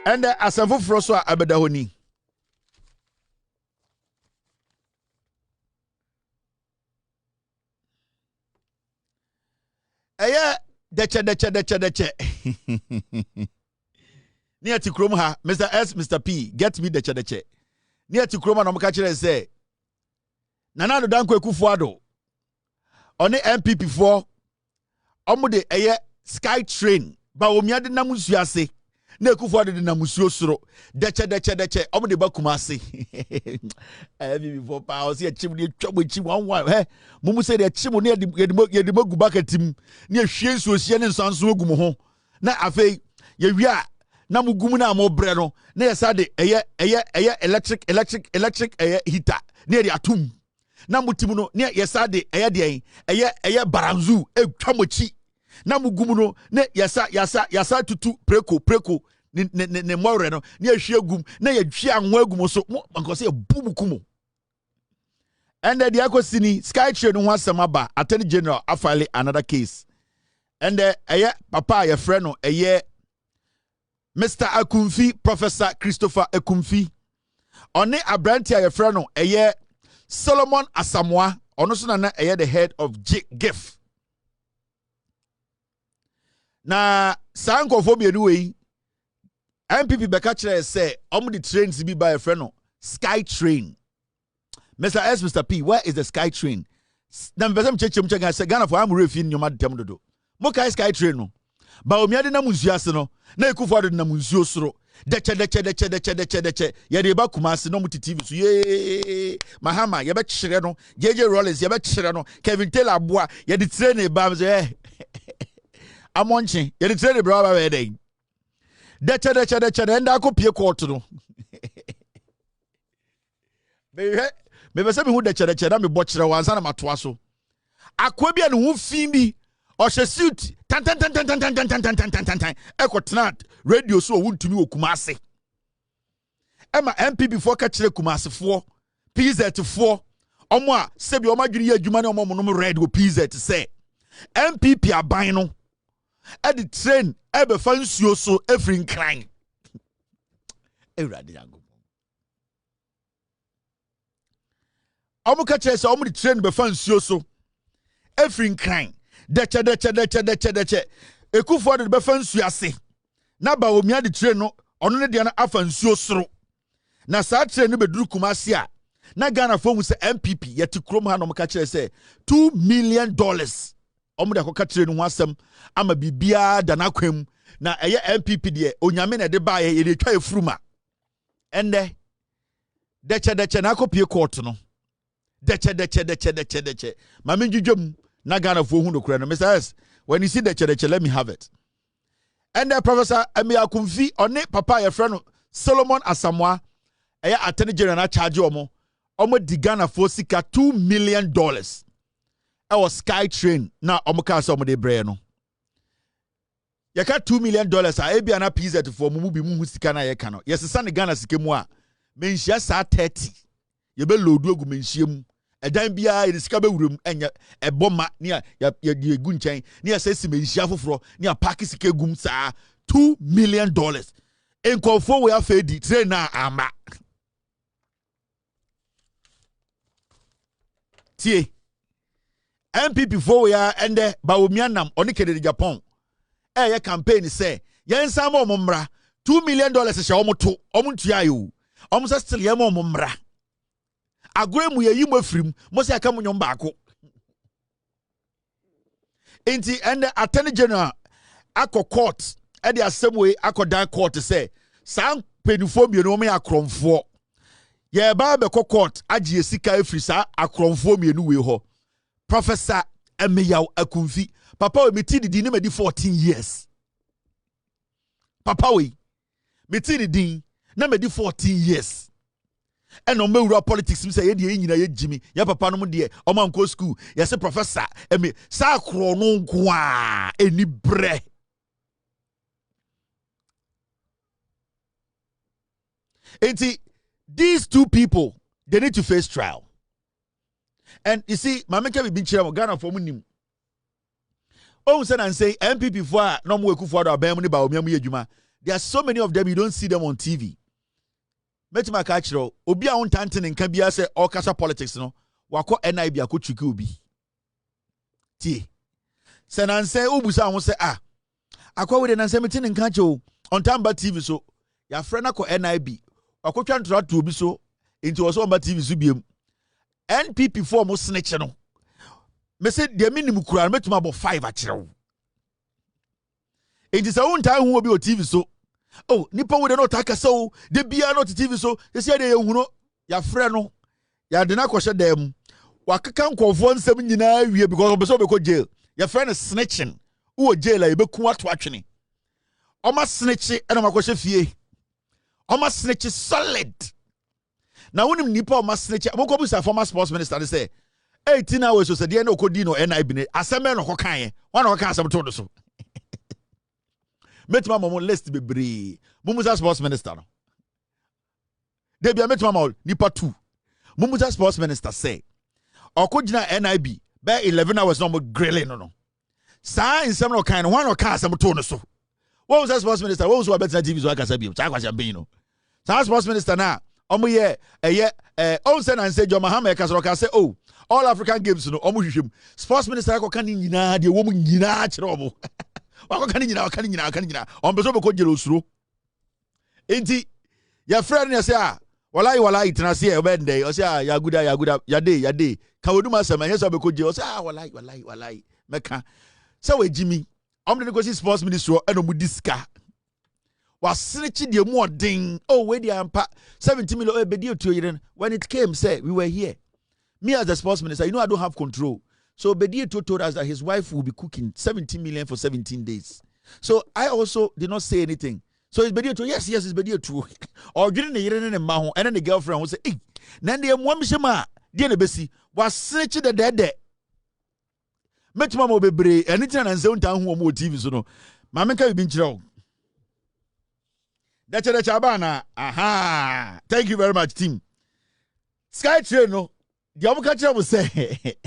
And asafo froso abeda honi. Deche. Near to Chrome ha, Mr. S, Mr. P, get me deche. Near to Chrome and Omakachi say, Nanado Danko Kufuado. On the NPP 4, Omude SkyTrain, ba omiade namusuase. Ne Kufuado de namusuo soro. Deche, Omude bakumase. Before power, see a chimney trouble chim 1 eh. Mumu say the chimo near the Gubaka near Shane so Shannon Sansu Gumo. Na afe, ye na mugumu na mo breno na yesade electric heater near the atum na mutimu no ne yesade de baranzu etwamochi na mugumu no ne yasa tutu preko ne more no ne ahwie gum na yahwie anwo agum so because e bubukumo and the akosini SkyTrain no asema ba Attorney General afile another case and papa your friend no Mr. Akumfi, Professor Christopher Akumfi. One Abrantia your friend no Solomon Asamoah, onoso na the head of GIF. Na sankofobia anyway, NPP Bekachre say the trains be by a friend no SkyTrain. Mr. S, Mr. P, where is the SkyTrain? Na mbesem cheche say Ghana for am refi nyoma dem dodo. Mo kai SkyTrain no. Ba omiade na munsuase no na Ekufuado na munsuo soro deche ye de ba kumase no muti TV so ye mahama ye be kyere no JJ Rollins ye be kyere no Kevin Taylor aboa ye de train ba me amonche ye de train bra ba we dey deche enda akopie court no me be se me hu deche na me bo kyere wansa na matoa so akwa bia ne hu fin bi or she suit tan ekotena radio so wuntumi okumase ema NPP 4 ka kire kumase 4 PZ 4 omo a sebi omo adwiri adwuma ne omo no red go PZ say NPP aban no e the train e be fa nsuo so every nkran ewrade yango omo ka kire say omo the train be fa nsuo so every nkran deche Ekufuado de befa nsuase na ba omia de train no ono ne de na afa nsuo soro na sa train no beduru Kumasi a na Ghana fo mu se NPP yeti krom ha no mka kire se $2 million omo de akoka train no ho asem ama bibia da na kwam na eye NPP de onyame na de ba ye de twa efuruma ende deche na akopie court no deche mame djudwom na Ghana for who no kura no Mr. S, when you see the cheche, let me have it. And the Professor Akumfi on papa your friend Solomon Asamoah Attorney General na charge omo di Ghana for sika $2 million. I was SkyTrain na omo ka so omo de bre no. You got $2 million a bia na PZ for mu bi mu sika na ye ka no. Yes san Ghana sika mu a menhia sa 30. Ye be loadu agu menhia mu. Edan bia e sika be wurum enya eboma ne ya egu nchen ne ya sesi menhia foforo ne ya park sika gum saa $2 million. Enkofo we afedi train na ama. Tie NPP for we are ende ba omianam oni kede Agyapong. Ye campaign say yensa ma omumra $2 million hye omoto omuntua yo. Omsa still ye ma omumra. Agremu ye yimo afrim mo se aka munyom baako. Enti and the Attorney General akọ court e de asem akọ dan court say san penifo mienu me akromfo ye ba be court agye sika afri sa akromfo mienu we ho. Professor Akumfi papa we meti di na medi 14 years. Papa we meti di na medi 14 years. And on me politics, say, ye Jimmy, ya papa no de, o man go school, yes, a professor, me sa krono kwa any bre. And these two people, they need to face trial. And you see, my make be chair Ghana for munim. Oh, and say NPP for no more Kwadwo Sheldon ba omiamu adwuma. There are so many of them, you don't see them on TV. Metima kachiro, obi a untante nka bia se okasa politics no, wako NIB ako twiki obi. Tie. Se nanse ubusa ho se akwa we de nanse meti nka cho on Tamba TV so, ya frena ko NIB, wako twa ntra to obi so, into was on TV so biem. NPP for mo snitch no. Me say de minimum kura metuma bo 5 akire. It is a own time who will be on TV so. Oh, Nippon would not take a so. The beer not TV so. They say they know your friend no. Ya did not question them. Wakakan confront 79 years because of the jail. Your friend is snitching. Who a jailer? You be quite watching. Almost snitching and I'm a question fee. Almost snitching solid. Now when Nippon must snitch, I'm going to former sports minister to say 18 hours so the end of Codino and I been a semen of Hokai. One of us have told us so. Metma momo list be bree. Mumuza sports minister. Debi a metma mo nipa 2. Mumuza sports minister say. Okojina NIB be 11 hours no mo grilling no. Sa in some kind one or car some tone so. What was that sports minister? What was what better TV so akasa bi. Cha kwasha be no. Sa sports minister na omo ye on say and say John Mahama ka so ka say oh all African games no omo hwehwem. Sports minister ko kan nyina de wo mu nyina kire omo. Wako kanina. On beso beko jelo suro. Enti ya friend ya say walai tenase e obende. O say yaguda yade. Ka woduma sama yeso beko je. O say walai meka. So we Jimmy. Omde go see sports minister eno mu diska. Wa snitch de mu odin. Oh we dey ampa 70 million ebedi otu yeren. When it came say we were here. Me as the sports minister, you know I don't have control. So Bedieto told us that his wife will be cooking 70 million for 17 days. So I also did not say anything. So it's Bedieto, yes, it's Bedieto. Or during the year and then the girlfriend will say, hey, Nandi Mwamishima, dear Bessie, was snitching the dead. Met Mamo Bebre, and it's an unknown town who more TV so no. Mamma been chill. That's a chabana. Aha. Thank you very much, team. SkyTrain, no. The Omakacha will say.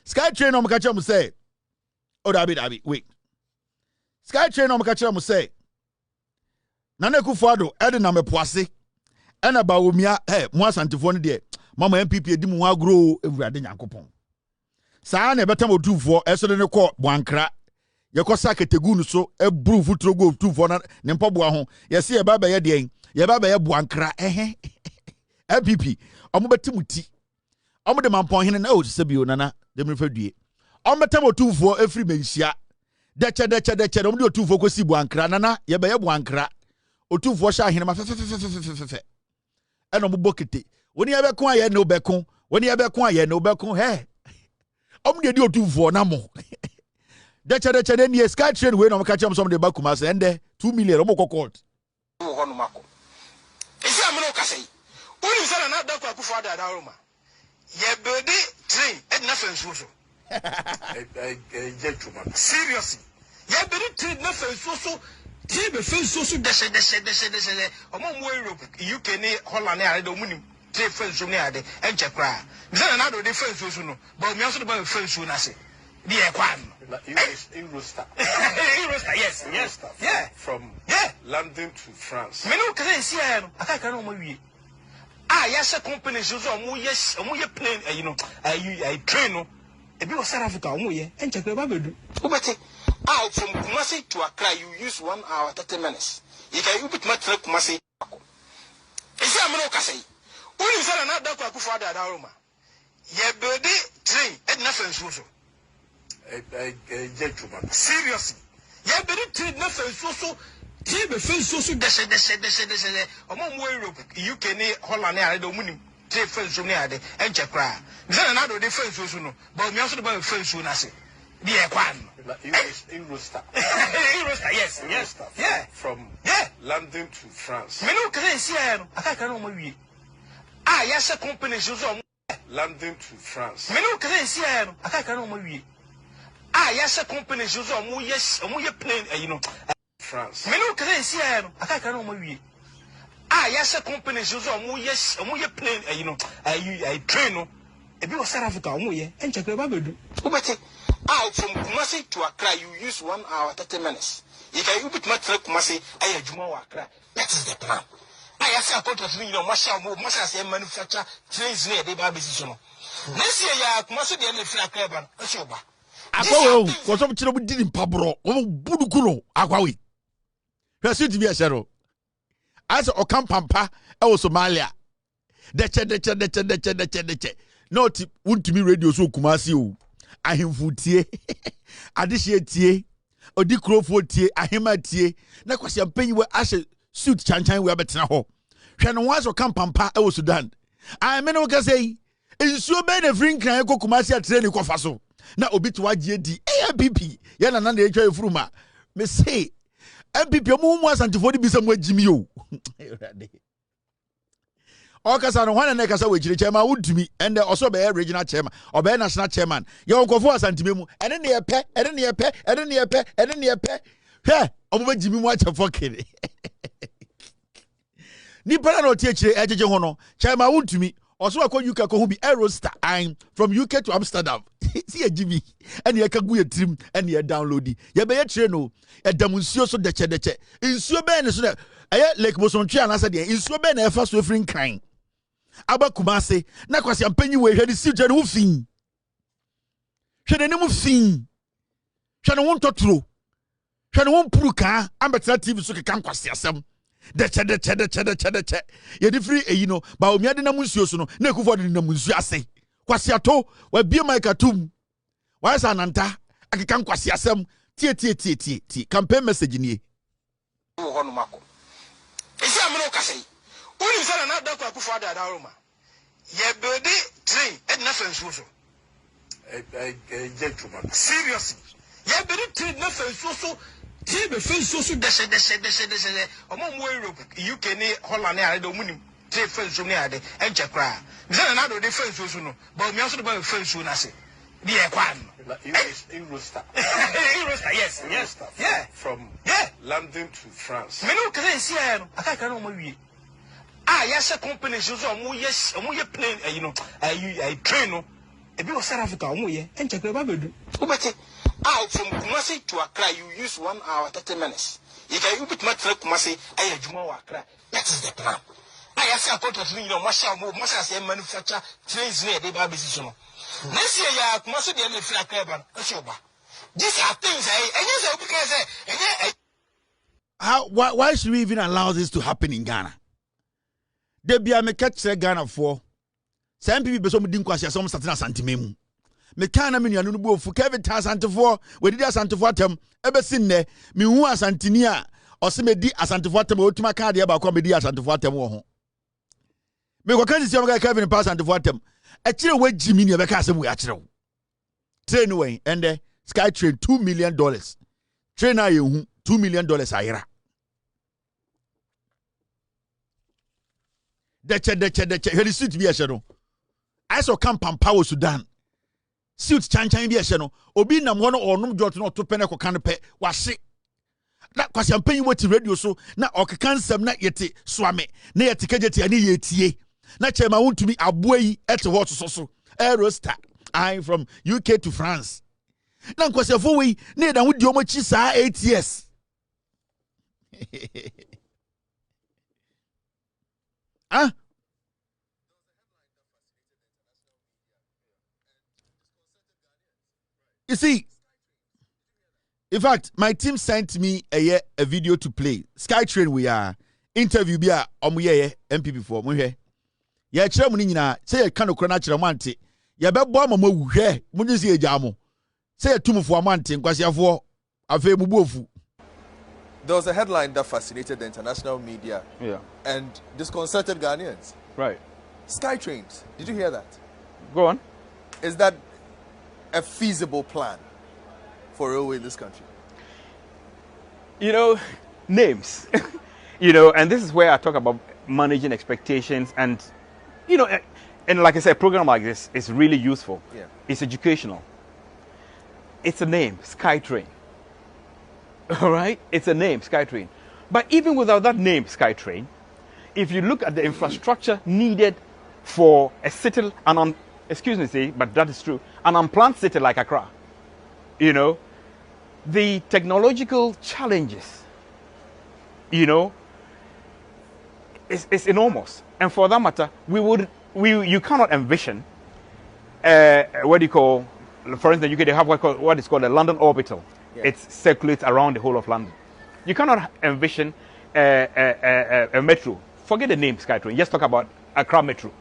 SkyTrain on Makacha say, oh, David, wait. SkyTrain on Makacha say, Nane Kufado, Edna me poisse, and about Umia, moi Santifone de, Mama NPP, Dimu grow every day. Yankopon. Sana better mo 2 for, Esodene court, Wankra, Yakosaka Tegun so, a brew foot go 2 for Nempobuahon, Yasi a baba yading, Yababa Wankra, NPP, Omubetimuti. Omo de mampon hene na o sebio nana de mrefa due omo tamo 2 for every mensia deche omo de 2 for kosi buankra nana ye be ye buankra o 2 for sha hene ma fe eno mo bokete woni ye be kon aye no be kon woni ye be kon aye no be kon he omo de 2 for na mo deche de ne SkyTrain we no mo ka chem some de bakuma se ende 2 million omo kokot mo ho no mako esi amno ka sei woni se na da kwa kufa da roma ye build train and nothing so. Seriously. Ye build train nothing so. Train so deshe. Omo Europe, UK ni Holland are the money. Train so near the and Japan. Then another difference so no. But me also the friends so na say. The Equan. Eurostar. Eurostar, yes. Yeah. From London to France. Me no can see I can't know my yes, a company so yes, plane, you know, I train no. If you are South Africa, and check the Bible. Out from Kumasi to Accra, you use 1 hour 30 minutes. You can you put my trip Kumasi. Is that Manoka say? When you said another for that aroma. Ye build train and nothing so. Seriously. Ye build train nothing so. Tibe so deshe. Omo Europe, UK ni Holland are the money. Train so near the and Japan. Then another difference so no. But me also the friends so na say. The Equan. Eurostar. Eurostar, yes. Yeah. From London to France. Me no can see I can't know my yes, a company so London to France. Me no can see I can't know my yes, a company so yes, plane, you know. France. Me no can see I can't know my yes, a company so yes, plane, you know. I train no. If you are South Africa, and check the Bible. From Kumasi to Accra, you use 1 hour 30 minutes. If I put my truck Kumasi, I have Juma Accra. That is the plan. I ask a contract, Masha say manufacture trains near the Babison. Next year, Kumasi the only flat carbon, Ashoba. Agbawo was up to did in Pabro, Budukuno, Agwawi. Her city be a shadow. As Okam Pampa, Somalia. Deche. Not would to me radio so Kumasi. I him footie. Addition tie. Odi Crowford tie. Ahima tie. Na kwasi ampenyi we ashe suit chanchan we abetena ho. Hwe no was Okam Pampa Sudan. I me no ka say. Insuo be na free nkran ko Kumasi atre ni kofa so. Na obi to wagye di NPP ya na na etwa efuruma me say NPP mu asantifo di bisa mu agimi o o kasa no hwana na kasa wechire chairman wudumi and also be regional chairman or be national chairman ya onkofo asantime mu ene ne yepe he omo bagimi mu achafo kere ni para no tie chire ejeje ho no chairman wudumi also akọ UK ko hu bi Aerostar I'm from UK to Amsterdam see a GB and ye ka gu ye trim and ye download ye be ye kire no e damunsuo so deche insuo be ne so na eye Lake Bosontwe anasa de insuo be na e fa so efrin kran aba Kumase na kwasi ampanyi we hwede si twa ne ho fin hwede ne mu fin hwede won totoro hwede won puruka ambetena TV so keka kwasi asem deche ye di free eyi no ba omi ade na munsuo so no na ekufo de na munsuo ase kwasi ato wa bie mic atum wa sa nanta akeka kwasi asem tie campaign message nie ho no mako isi amno ka sei uni sana na da kwa kufa da roma ye bedi train e na fansuo so seriously ye bedi train na fansuo so ti be fansuo so de omo mo Europe UK ni Holland are do munim ti fansuo ni ade enche kra sana na do de fansuo so no ba mi aso do ba fansuo na se di e kwa in Rosta. Yes. Yeah. From London to France. Me no can see I can't know my yes, a company so yes, plane, I train no. A bit of South Africa, and check about it. From Kumasi to Accra, you use 1 hour 30 minutes. If I put my truck Kumasi, I have Juma Accra. That is the plan. I ask a contract, Masha say manufacture trains near the Babison. Next year, Kumasi the only flat carbon, Ashoba. These are things why should we even allow this to happen in Ghana? They be a me catch Ghana for some people be some din Kwasia some certain santimemu. Me kana me nuanu bu ofu kelvin asantefo we did asantefo atem ebe sin ne me hu asantini a o se me di asantefo atem o tuma ka de ba ko me di asantefo atem wo ho. Me ko kan si o ga kelvin pass asantefo atem e kire wa jimi ne be ka asem we a kire wo. Train way and SkyTrain $2 million. Train na ye hu $2 million ayira. Deche heli suit bi ehye no. I saw camp Pampa Sudan. Suit chan bi ehye no. Obi nam ho no onum jot no to pene ko kan pe wahye. Na kwasi ampanyi woti radio so na okeka nsem na yete swame na yete kejeti ani yetie. Na chema wontumi aboyi ete hot so. Aerostar I'm from UK to France. Na kwasi afo we na da wodi omachi saa 8 years. Ah. You see, in fact, my team sent me a video to play. SkyTrain we are interview bi a omoye NPP for mo hwe. Ya kire mo ni nyina, say ya kan okro na kire mo ante. Ya be bo mama wuhwe, mo nyi se eja mo. Say ya tumfo amante nkwasiafo afa ebubu ofu. There was a headline that fascinated the international media and disconcerted Ghanaians. Right. SkyTrains, did you hear that? Go on. Is that a feasible plan for railway in this country? You know, names. And this is where I talk about managing expectations and, and like I said, a program like this is really useful. Yeah. It's educational. It's a name, SkyTrain. All right? It's a name, SkyTrain. But even without that name, SkyTrain, if you look at the infrastructure needed for a city, but that is true, an unplanned city like Accra, you know, the technological challenges, you know, is enormous. And for that matter, you cannot envision, what do you call, for instance, they have what is called a London orbital. Yeah. It circulates around the whole of London. You cannot envision a metro. Forget the name SkyTrain. Just talk about Accra Metro.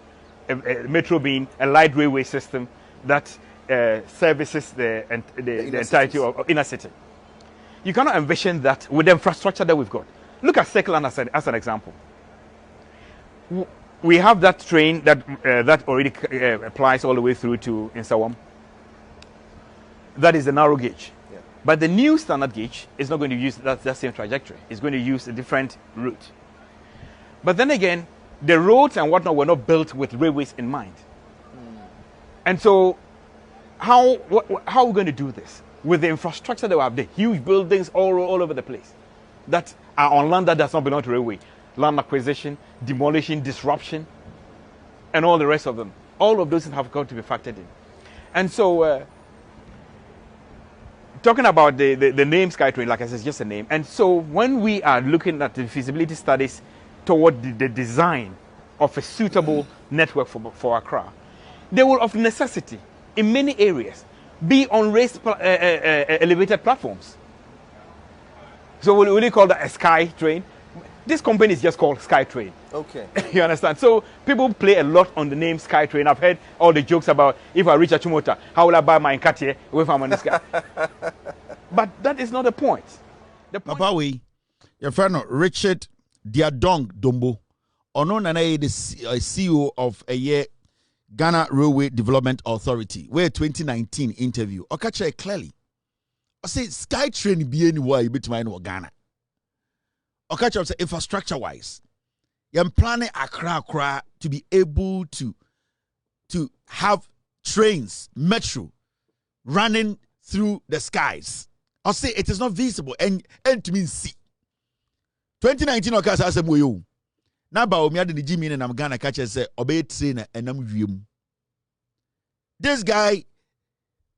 A metro being a light railway system that services the entirety of inner city. You cannot envision that with the infrastructure that we've got. Look at Circland as an example. We have that train that already applies all the way through to Nsawam. That is the narrow gauge. Yeah. But the new standard gauge is not going to use that same trajectory. It's going to use a different route. But then again, the roads and whatnot were not built with railways in mind. And so, how are we going to do this? With the infrastructure that we have, the huge buildings all over the place that are on land that does not belong to railway. Land acquisition, demolition, disruption, and all the rest of them. All of those have got to be factored in. And so, talking about the name SkyTrain, like I said, it's just a name. And so when we are looking at the feasibility studies toward the design of a suitable network for Accra, they will, of necessity, in many areas, be on raised elevated platforms. So will you call that a SkyTrain? This company is just called SkyTrain. Okay. You understand? So people play a lot on the name SkyTrain. I've heard all the jokes about if I reach Achimota, how will I buy my Nkatie if I'm on the sky? But that is not the point. The point. Papa, your friend Richard Diadong Dombo, Ono Nanae, the CEO of a year Ghana Railway Development Authority, where 2019 interview. I catch it clearly. I say SkyTrain be anywhere you bet my Ghana. Okay, say infrastructure-wise, you're planning Accra to be able to have trains, metro, running through the skies. I'll say it is not visible and to mean see. 2019, okay, I said, "Moyo." Now, about me, I didn't Jimmy and I'm gonna catch and say, "Obey trainer and I'm with This guy,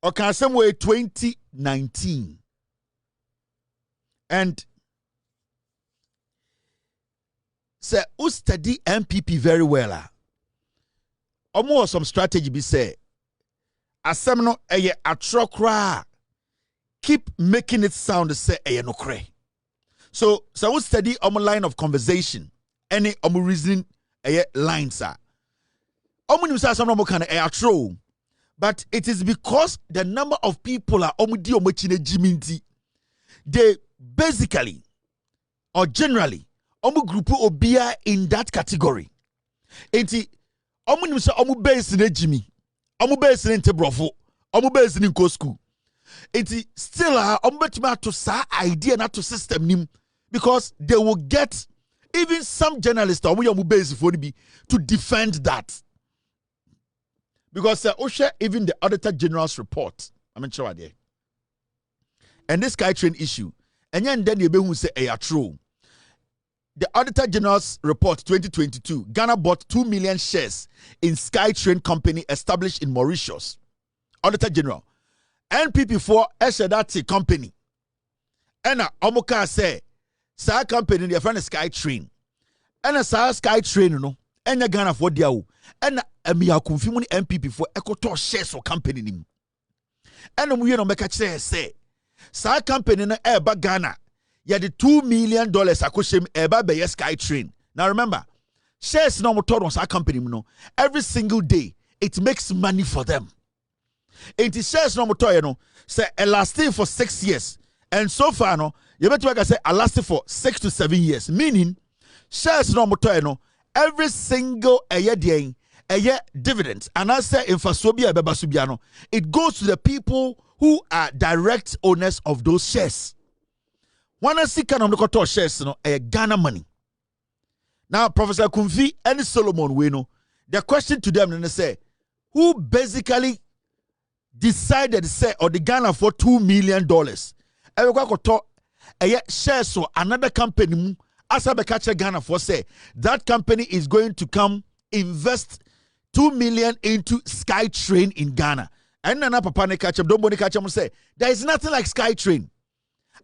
okay, somewhere 2019, and say, who study NPP very well? Almost some strategy be say, asemno eye atrokra, keep making it sound say eye no kre. So who study line of conversation, any reason eye lines are. Omu say asemno mo kan eye atro, but it is because the number of people are di omochine jiminti. They basically or generally omu group obia in that category. Enti omu nim se omu base na Jimmy, omu base na Ntebrofo, omu base na Nko school. Enti still omu betima to sa idea na to system nim because they will get even some journalists omu base for be to defend that. Because even the Auditor General's report, I'm not sure there. And this SkyTrain issue, and then you be who say true. The Auditor General's report 2022, Ghana bought 2 million shares in SkyTrain company established in Mauritius. Auditor General, NPP for SHATTA company. And Omoka say, sa company their friend SkyTrain. And sa SkyTrain no, and Ghana for diao. And me confirm NPP for ekoto shares or company nim. And we no make say sa company na eba Ghana. You had the $2 million akoshim eba be SkyTrain. Now remember, shares no motor on sa company no. Every single day it makes money for them. It is shares no motor you know say lasting for 6 years. And so far no, you better work say lasting for 6 to 7 years. Meaning shares no motor you know every single day dividends and I say infrasobia beba subiano. It goes to the people who are direct owners of those shares. One I see kind of shares no Ghana money. Now Professor Kumfi and Solomon Weno, the question to them and they say, who basically decided to say or the Ghana for $2 million? Shares so another company as I catch Ghana for say that company is going to come invest $2 million into SkyTrain in Ghana. And Nana Papa ne catch him, don't boni catch him say, there is nothing like SkyTrain.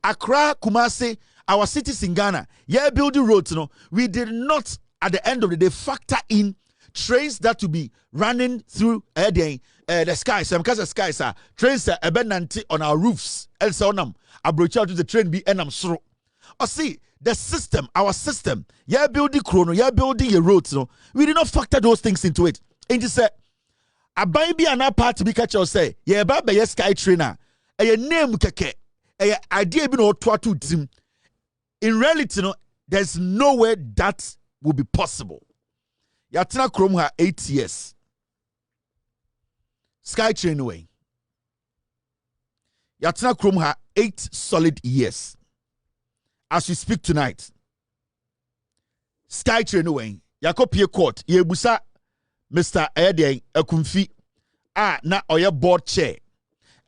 Accra, Kumasi, our cities in Ghana, yeah, building roads, we did not, at the end of the day, factor in trains that to be running through the skies. Because the skies are trains on our roofs. Else onam abroach out to the train be enam sro. Or see the system, our system. Yeah, building chrono. Yeah, building your roads. We did not factor those things into it. And you say, a baby and a part to be catch or say, yeah, baba yes sky trainer. A name keke. A idea be no twatu team. In reality, there's no way that will be possible. Yatina Chrome ha 8 years. SkyTrain way. Yatina Chrome ha 8 solid years. As we speak tonight, SkyTrain way. Yakopie court. Yebusa Mr. Eden Akumfi. Na oye board chair.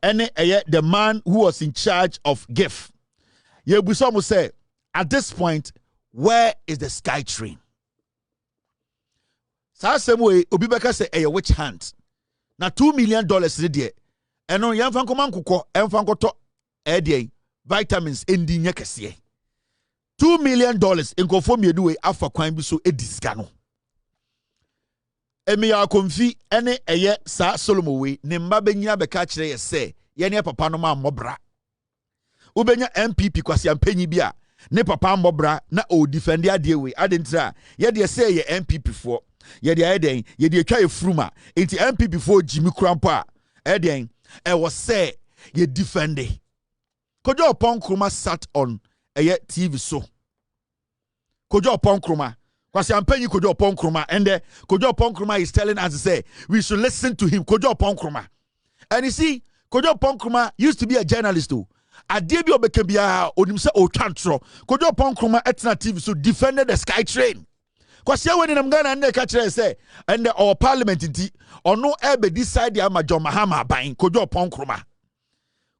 Ene the man who was in charge of GIF. Yebusa mo say, at this point, where is the SkyTrain? So same way, Obibeka say a witch hunt. Now $2 million in there. And on Yamfan Command Kuko, Enfankoto, vitamins in the Nyakasiye. $2 million in conform you do after crime so a discano. Emia Konfi, ene eye sa Solomo way, Nimbabe Beka say, Yenia Papa no ma mobra. Ubenya NPP Kwasia Penny Bia, ne Papa mobra, na o defend ya dear way. I didn't say, ye de say ye NPP for. Ye de eden, ye de try fruma, into NPP for Jimmy Crampa. Eden, I was say, ye defende. Kojo upon Kruma sat on a ye TV so. Kojo upon Kruma. Because I'm paying you Kojo upon Kruma, and Kojo upon Kruma is telling us to say we should listen to him. Kojo upon Kruma, and you see, Kojo upon Kruma used to be a journalist too. I did be obekebia onimse o tantro. Kojo upon Kruma etna TV so defended the SkyTrain. Because here when I'm Ghana and the catcher say, and our parliament or no ebe decide the Amajo Mahama buying Kojo upon Kruma.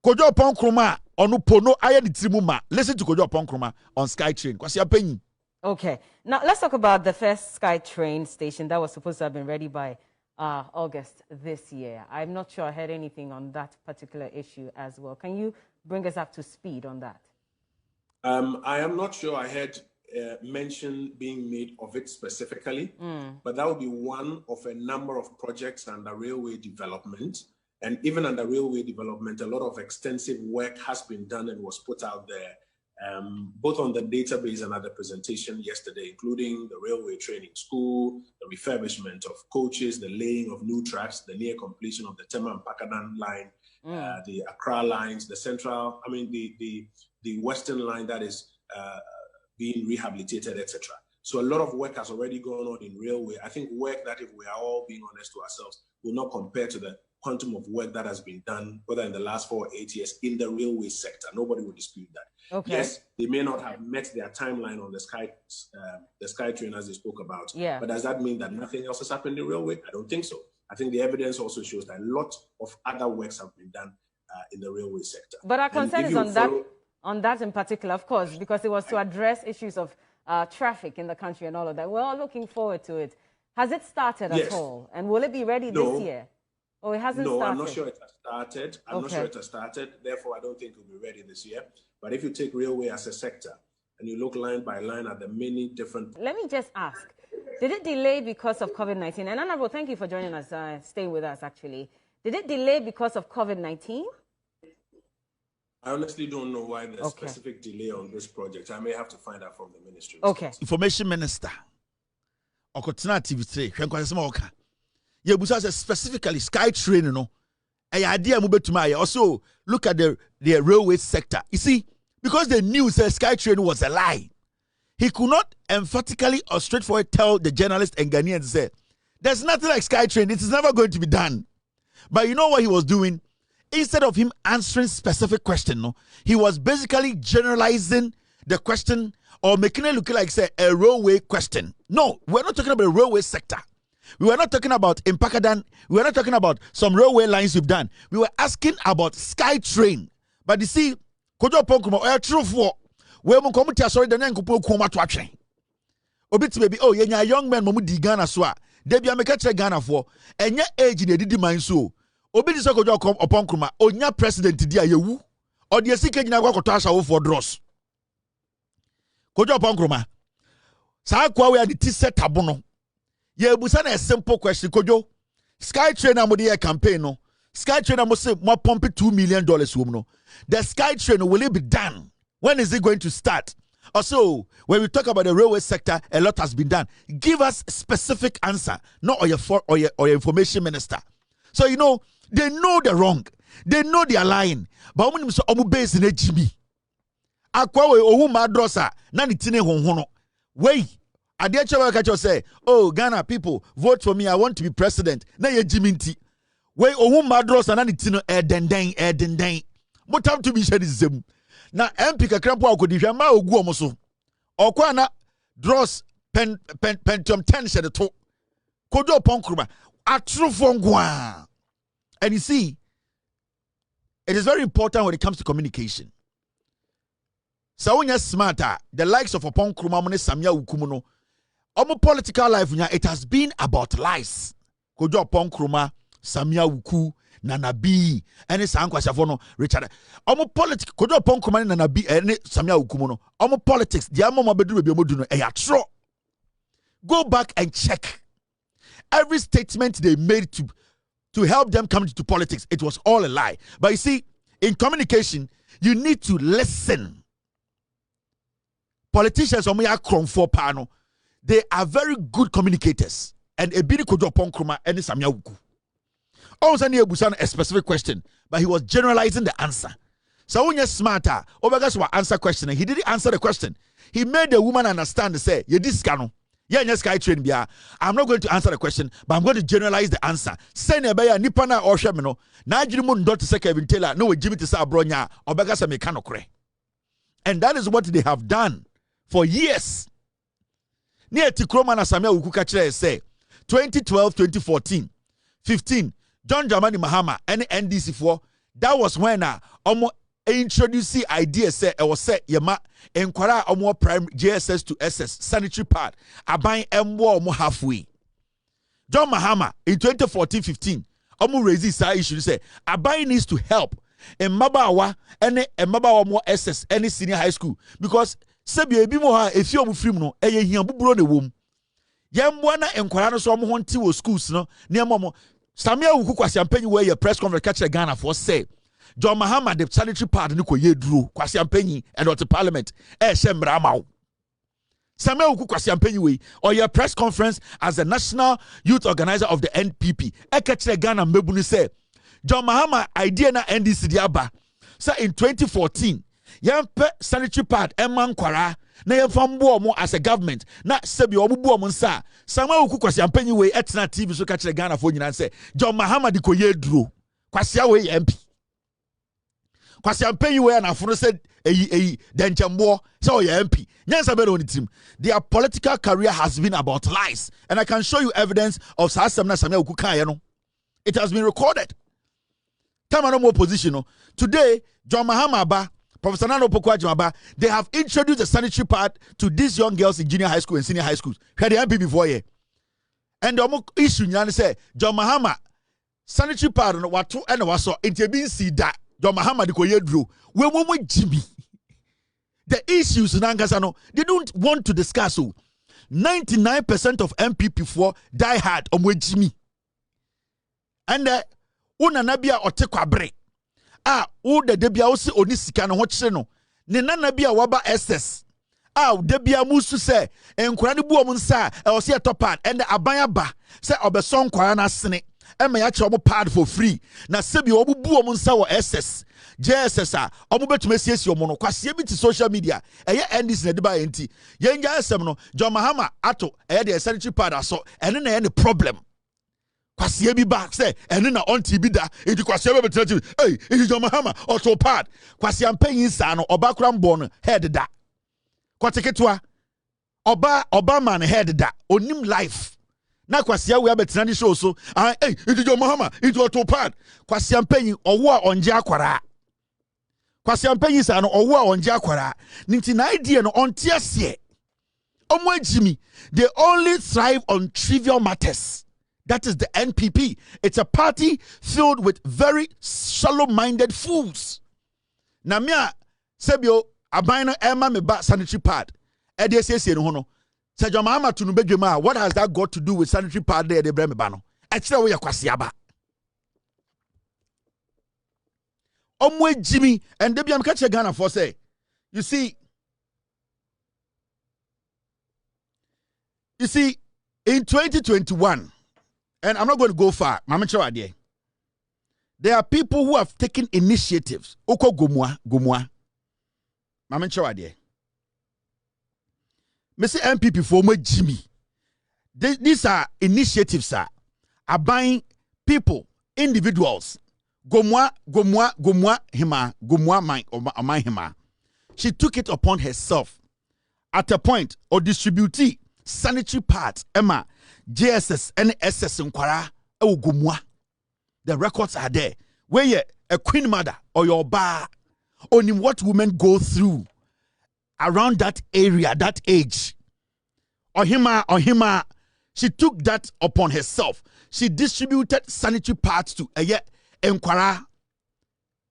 Kojo upon Kruma or no pono aye di trimuma. Listen to Kojo upon Kruma on SkyTrain. Because you're paying. Okay, now let's talk about the first SkyTrain station that was supposed to have been ready by August this year. I'm not sure I heard anything on that particular issue as well. Can you bring us up to speed on that? I am not sure I heard mention being made of it specifically, but that would be one of a number of projects under railway development. And even under railway development, a lot of extensive work has been done and was put out there. Both on the database and at the presentation yesterday, including the railway training school, the refurbishment of coaches, the laying of new tracks, the near completion of the Tema and Pakadan line, the Accra lines, the central, the western line that is being rehabilitated, etc. So a lot of work has already gone on in railway. I think work that, if we are all being honest to ourselves, will not compare to the quantum of work that has been done, whether in the last 4 or 8 years, in the railway sector. Nobody will dispute that. Okay. Yes, they may not have met their timeline on the SkyTrain as they spoke about. Yeah. But does that mean that nothing else has happened in railway? I don't think so. I think the evidence also shows that a lot of other works have been done in the railway sector. But our concern is on that in particular, of course, because it was to address issues of traffic in the country and all of that. We're all looking forward to it. Has it started at all? And will it be ready this year? Oh, it hasn't started? No, I'm not sure it has started. I'm not sure it has started. Therefore, I don't think it will be ready this year. But if you take railway as a sector and you look line by line at the many different... Let me just ask, did it delay because of COVID-19? And Honorable, thank you for joining us, staying with us, actually. Did it delay because of COVID-19? I honestly don't know why there's specific delay on this project. I may have to find out from the ministry. Okay. Information Minister. Okotena TV3. Yebusa says specifically SkyTrain, you know. Idea also look at the railway sector. You see, because the news says SkyTrain was a lie, he could not emphatically or straightforward tell the journalist and Ghanaians, say, there's nothing like SkyTrain. It is never going to be done. But you know what he was doing? Instead of him answering specific question, no, he was basically generalizing the question or making it look like, say, a railway question. No, we're not talking about the railway sector. We were not talking about Impakadan. We were not talking about some railway lines we've done. We were asking about SkyTrain. But you see, Kojo Ponkuma, or true for where mu community sorry the name kupo kuma to atwen. Obiti baby, oh, yenya young man mamu di Ghana so a. Debi ameka kire Ghana for. Enya age ne didi man so. obi di so Kwadwo Oppong Nkrumah onya president di ayewu or the sike nyina kwa koto Ashawo for dross Kwadwo Oppong Nkrumah sa kwa we ade ti setabo no ye busa na a simple question Kwadwo SkyTrain amode ye campaign no SkyTrain amo say mo pump $2 million wom no the SkyTrain will it be done when is it going to start? Also, when we talk about the railway sector, a lot has been done. Give us specific answer, not or your information minister. So you know they know the wrong, they know they are lying. But when so omu base in HB, akwa we owu madrosa na ni tine honhono. Wey, adiachewa kacho say, oh Ghana people, vote for me. I want to be president. Na ye jiminti. Wey owu madrosa na ni tine edenden. What time to be shed is them. Na MP kakrampo akodihwa ma ogu omoso okwa na dross pentium 10 shed to Kwadwo Oppong Nkrumah atrofo ngwa. And you see, it is very important when it comes to communication. So when you're smarter, the likes of Oppong Nkrumah mo ne Samia Wukumu no omo political life nya it has been about lies. Kwadwo Oppong Nkrumah, Samia Wuku, Nana B, and it's Kwasia no Richard. Omo politics, Kwadwo Oppong Nkrumah Nana B, and Samia Wukumu no. Omo politics, the amo mabedu be modu no eyatro. Go back and check every statement they made to help them come to politics. It was all a lie. But you see, in communication, you need to listen. Politicians, they are very good communicators, and a bit Kwadwo Oppong Nkrumah and Samia Wuku. Also, a specific question, but he was generalizing the answer. So when you're smarter, Obagas will answer question. He didn't answer the question. He made the woman understand to say, "You this cano, yeah, SkyTrain bia. I'm not going to answer the question, but I'm going to generalize the answer." Say nebaya nipana or shemino. Na jirimun dot to Kelvin Taylor. No, Jimmy to sa bronya. Obagas a mechano kre. And that is what they have done for years. Near Tikroma na Samia Wuku say 2012, 2014, 15. John Dramani Mahama and NDC4, that was when omo introduced the idea say it was say yema enkwara omo prime JSS to SS sanitary pad aban emwo omo halfway. John Mahama in 2014-15 omo raise this issue say aban needs to help in Mabawa and Mabawa more SS any senior high school because sebi ebi mo ha efi omo film no eye hia buburo ne wom. Yemwa na enkwara no so omo honti wo schools no ne mo Samia Wuku Kwasia Mpenyi where your press conference catch Ghana for say John Mahama the sanitary pad ni ko yedru Kwasia Mpenyi and the parliament shemra mawo. Samia Wuku Kwasia Mpenyi we or your press conference as the national youth organizer of the NPP catch Ghana mbebunu say John Mahama idea na NDC diaba say in 2014 yampe sanitary pad emman kwara na yemfambo mo as a government na sebi obubu mo nsa Samia Wuku Kwasia Mpenyi we etna TV so catch Ghana for nyina say John Mahama di koyeduro Kwasia we MP Kwasia Mpenyi we na funu said denchembo say o MP nyansa be on team. Their political career has been about lies, and I can show you evidence of Samia Wuku kan no. It has been recorded. Time no more position no. Today John Mahama ba Professor Nano Pokwa, they have introduced the sanitary pad to these young girls in junior high school and senior high schools. Had the MP before here. And the issue you say, John Mahama, sanitary pad and what two and was so interbeing see that John Mahama the Koye drew. We won't Jimmy. The issues in Angasano, they don't want to discuss. 99% of MPP4 die hard on Jimmy. And Unanabia or Tekwabre. The debia osi oni sika no ho kire no ne nana bia waba SS debia musu se enkwara ne buo mu nsa e o se topad and aban aba se obeso nkwara na sene e ma ya kire omo pad for free na sebi obu buo mu nsa wo SS JSS omo betuma siesi omo no Kwasia bi ti social media eye NDC na de ba enti yenja asem no John Mahama ato eye de sanitary pad aso ene na ye ne problem Kwasia bi back say ene na on TV da enti Kwasia be betre hey enti John Mahama auto pad Kwasia Mpenyi sa no oba kura mbo no head da kwateketwa oba man head da onim life na Kwasia we abetra ni show so hey enti John Mahama enti auto pad Kwasia Mpenyi owo a onje akwara Kwasia Mpenyi sa no owo a onje akwara nti na idea no onte ase omo agimi they only thrive on trivial matters. That is the NPP. It's a party filled with very shallow-minded fools. Namia sebio abino Emma me ba sanitary pad. EDSS no hono. Sejo mama tunu bedwema. What has that got to do with sanitary pad there de breme ba no? Ekire we Kwasia ba. Omwe Jimmy and Debiam catch Ghana for say. You see, in 2021, and I'm not going to go far, there are people who have taken initiatives. Oko gomwa. Mr. NPP for me Jimmy. These are initiatives, sir. Are buying people, individuals. Gomwa hima, gomwa my hima. She took it upon herself at a point or distribute sanitary pads, Emma, JSS, and SS Nkwara, Gumwa. The records are there. Where you're a queen mother or your bar, only what women go through around that area, that age. Or hima, she took that upon herself. She distributed sanitary pads to Nkwara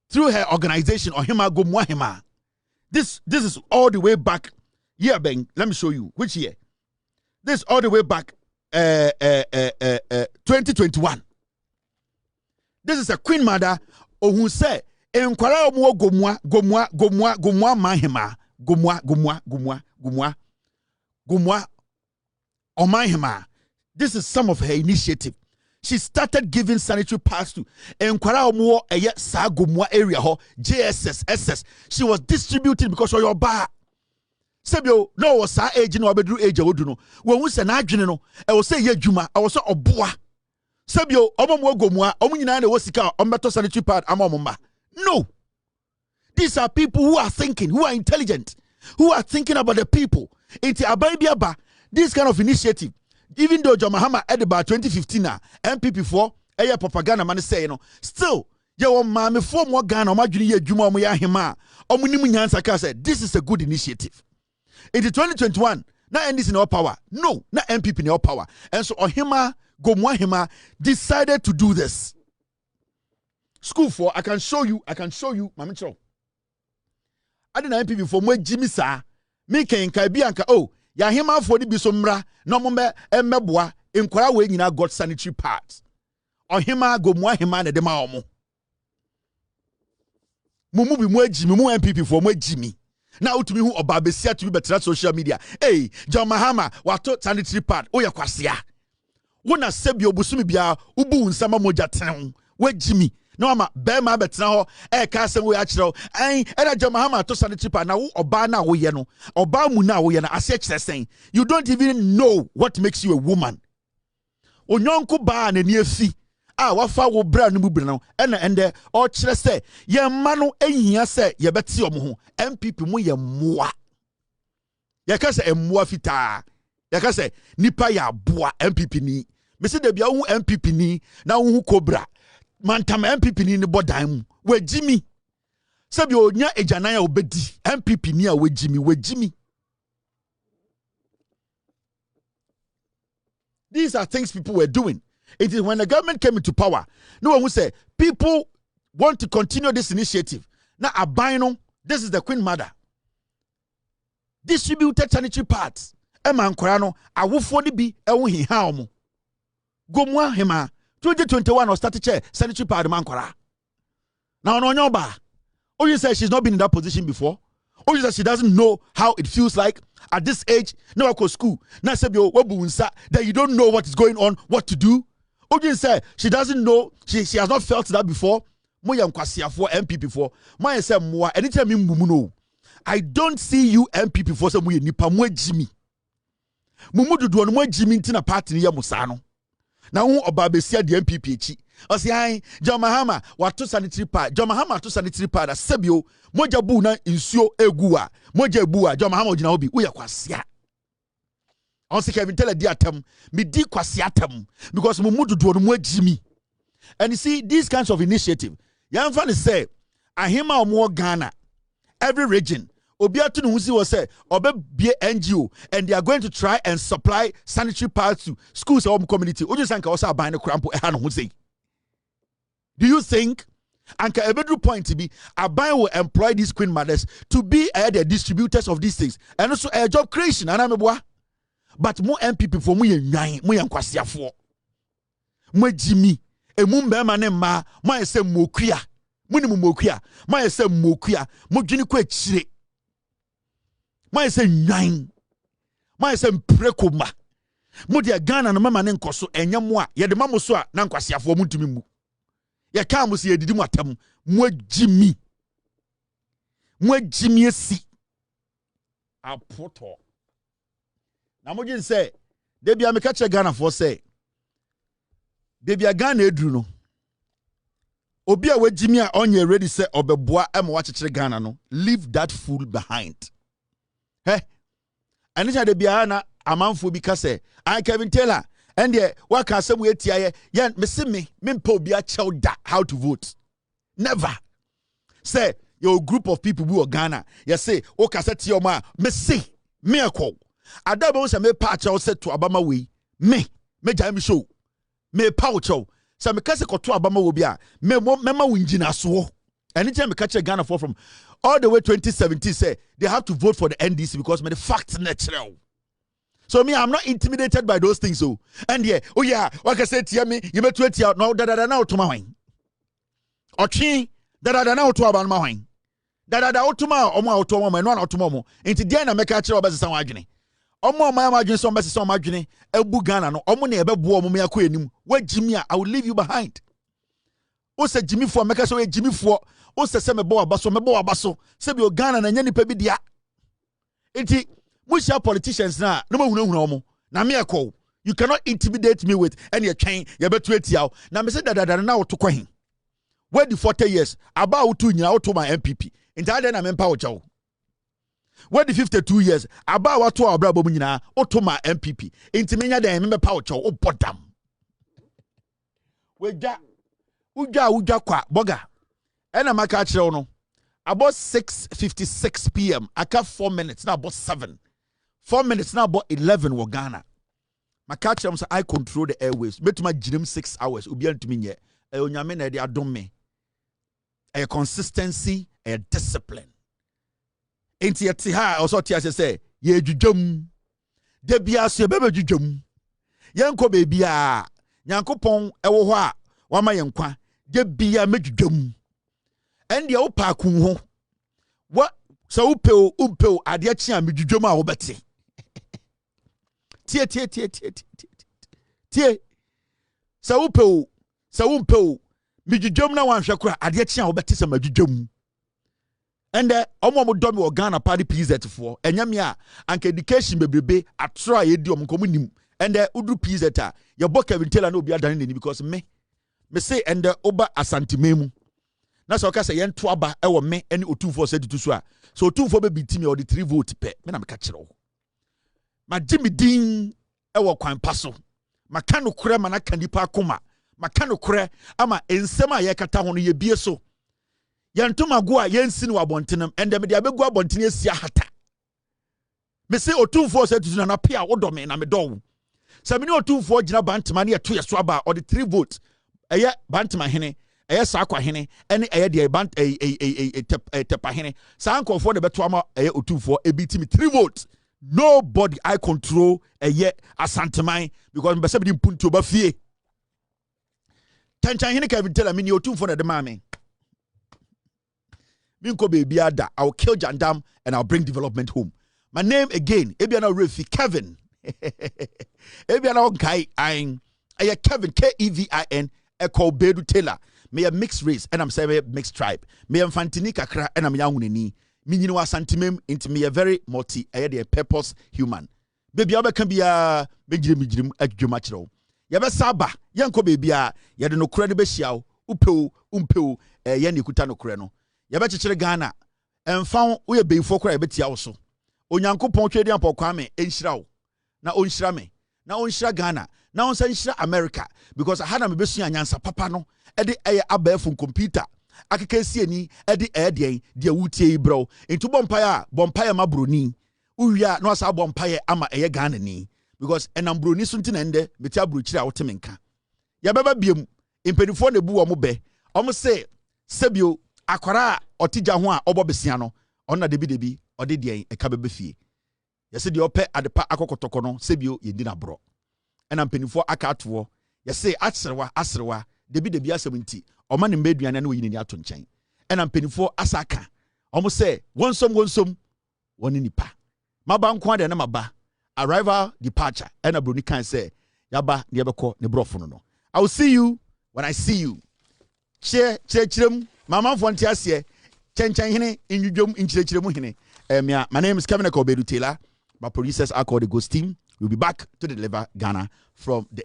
through her organization, or hima Gumwa hima. This is all the way back. Yeah, Ben, let me show you. Which year? This all the way back 2021. This is a queen mother who said Enkwara omo gomwa mahema. Gomwa omahema. This is some of her initiative. She started giving sanitary pads to Enkwara omo sa gomwa area ho JSS SS. She was distributing because of your bar. Sebio no was sa age no obedru age wodu no. When we say na adwene no, e wo say ye dwuma, e wo so oboa. Sebio omo gomwa, omo nyina na wo sika ombeto sanitary pad amomma. No. These are people who are thinking, who are intelligent, who are thinking about the people. It's ababiaba this kind of initiative. Even though John Mahama at about 2015 NPP for propaganda man say still mame for more Ghana ye dwuma mo ya hema omunim nyansa ka say this is a good initiative. In 2021 na NDC no power, no na NPP no power, and so Ohima Gomwa Hima decided to do this. School for I can show you mame chro I didn't NPP for mo Jimmy sa me ken kai bianka oh ya hima for the bisomra no mo mmeboa Nkwara we nyina got sanitary pads. Ohima Gomwa Hima na de ma omo mumu bi mo agimi mu NPP for mo agimi na utumi hu oba besia to be better social media. Hey John Mahama wato sanitary pad o ya Kwasia wona sebi obusumi bia ubu nsama moja ten we agimi no ma be ma betra ho ka asem we akireo en na John Mahama to sanitary pad na wo oba na wo ye no oba mu na wo ye na ase kiresen. You don't even know what makes you a woman. Onyonko ba na ni afi wafa wo bra no mu bra no ende o kire se ye ma no ehia se ye beti omo ho MPP mu ye moa ye ka se emoa fita ye ka se nipa ya boa MPP ni me se de bia hu MPP ni na hu kobra mantam MPP ni bodan mu we jimi se bi onya ejanan ya obedi MPP ni a we jimi. These are things people were doing. It is when the government came into power. No one will say people want to continue this initiative. Now, Abino, this is the Queen Mother. Distributed sanitary pads. Emma Nkorano, awufoni bi ewu hihaomo. Gomwa hema 2021 or started chair sanitary pad Mankora. Now no nyoba. Oh, you say she's not been in that position before. Oh, you say she doesn't know how it feels like at this age. No, I go school. Now say that you don't know what is going on, what to do. Odin said she doesn't know, she has not felt that before. Moya Kwasia for MPP for. Moya say more anytime no. I don't see you MPP for some way nipa mo Jimmy. Mumu do no mo Jimmy ntina party ni ya musano. Na hu obabesia de MPP echi. Osi han John Mahama wato sanitary pad. John Mahama to sanitary pad asebio moja bu na nsuo egu a. Moja bu a John Mahama ogina obi uya Kwasia. On se Kevin tell a diatem, me di Kwasiatem, because Mumudu do no Jimmy. And you see, these kinds of initiative, Gyamfi say, Ahima or more Ghana, every region, Obiatu no husi was say obe be NGO and they are going to try and supply sanitary pads to schools or community. Ojo sanka also buy no crampo e ha no say. Do you think Anka Ebedru point to be Abai will employ these queen mothers to be the distributors of these things and also a job creation and but more NPP for me nine mo Kwasia for mo Jimmy e mu mbema ne ma mo ese mokua mo ni mokua mo ese mokua mo dwini ko akire mo ese nwan mo ese mpreko ma mo de Ghana no mama ne nkoso enya mo a ye de mamo so a na Kwasia for mo ntumi mu ye ka mo se yedidi mo atam mo Jimmy esi apoto na mo gin say de bia me ka che Ghana for say de bia Ghana eduru no obi a wagimi a onye ready say obeboa e mo wa chekere Ghana no leave that fool behind and it de bia na amanfo bi ka say I Kevin Taylor and the waka asem we tia ye me se me mpa obi a chew da how to vote never say your group of people who are Ghana you say o ka say ti o ma me say me akọ adabo say me pa chew say to abama we me jam show me pa o chew say me ka say koto abama wo bi a me mema winjina so anytime me catch Ghana for from all the way 2017 say they have to vote for the NDC because me the facts natural. So me, I'm not intimidated by those things. So and yeah, oh yeah, like I said, tia me, you better wait out now. Da now to my wine. Ochi, da now to about my wine. Da otuma omo otoma me no na otoma mo. Enti dia na meka kire obese san wadwene. Omo my adwene so obese san wadwene ebu Ghana no omo na ebebo omo me akọ enim. Wa Jimmy I will leave you behind. O se Jimmy fo meka so Jimmy fo. O se mebo abaso. Se bi o Ghana na nya nipa bi dia. Enti Musha politicians na no ma na me ekọ you cannot intimidate me with any chain you betu etiaw na me say da na wo to kwahin where the 40 years aba wo tu nyina wo to my NPP enta na me mpa wo chaw where the 52 years aba wo to abra bom nyina wo to my NPP enti me nya da me mpa wo chaw wo bodam uja kwa boga ena maka kire wo no about 6:56 p.m. aka 4 minutes now about 7 4 minutes now about 11 wo Ghana. My catch say I control the airways. Betuma jirim 6 hours. Obi antumi nye. Onyame na de adom me. A consistency, a discipline. Enti yeti ha also tia say ye dwudwam. De bia so bebe dwudwam. Yenko be bia. Nyankopon ewo ho a wama yenkwa. De bia medwudwam. And the opa kun ho. What so upeo ade achi a medwudwam a wo bete. Tie. Sa upeo midjum na wan hwekora ade chia obeti sa madjum. And omo do me Ghana party PZ for enyame a anka education bebrebe atro ye di omko nim. And udu PZ a ye bo Kevin Taylor na obi adane ni because me say and oba asantimemu. Na so ka say yen to aba e wo me ene otumfo se tutu so a. So otumfo be bitimi o the 3 vote pe. Me na me ka kire wo. Ma Jimmy din ewo kwan paso maka no kure ma na kanipa akoma maka no kure ama ensem a ye kata ho no ye bie so yentoma go a yensi no abontenem ende me de abegu abontene asia hata me se otumfo se tutu na pe a wodo me na me do se me ne otumfo gina bantema na ye to ye so aba or the 3 vote eye bantema hene eye sakwa hene ene eye de bant tepa hene sanko for de beto ama eye otumfo ebiti me 3 votes. Nobody I control a ye asantemai because me be punto ba fie. Tanchan hene Kevin Taylor me ni otum for the mame. Minko baby ada I will kill Jandam and I'll bring development home. My name again Ebiana Refi Kevin. Ebiana guy I'm a Kevin Kevin Echo Bedu Taylor. Me a mixed race and I'm saying mixed tribe. Me am Fantini kakra and I'm young ni. Minino asantimem into me a very multi a purpose human. Baby aba can be a mejirim adwumachiro. Yabe saba yanko baby a yade no kure ne be hia umpeu ye ne kuta no kure no. Yabe chekere Ghana emfa wo ye beifo kura ye betia wo so. Onyankopon twedi ampo kwame enhira wo. Na onhira me. Na onhira Ghana. Na onsa nhira America because I had am besu anyansa papa no e de eye abaefo computer. akeka sieni edi edien de wutie bro into bompire ma broni uwia no asa bompire ama eye Ghana ni because enam broni so nti na ende metia brochira wotemenka ya beba biem impenifo ne bu wo mo be omo se sebio akwara otija ho a obobesia no onna debi ode dien eka bebe fie yese de ope adepa akokotoko no sebio yendi na bro ena mpenifo aka atowo yese asrewa debi asem nti oma ne meduane na oyini ni ato nchen ena mpenifo asaka omo se wonsom woni nipa maba nko ade na maba arrival departure ena broni kan say yaba ne yebekọ ne brofo no I will see you when I see you chirem mama fonti ase chenchan hene indwom inchirechiremu hene my name is Kevin Taylor. My producers are called the Ghost Team. We'll be back to deliver Ghana from the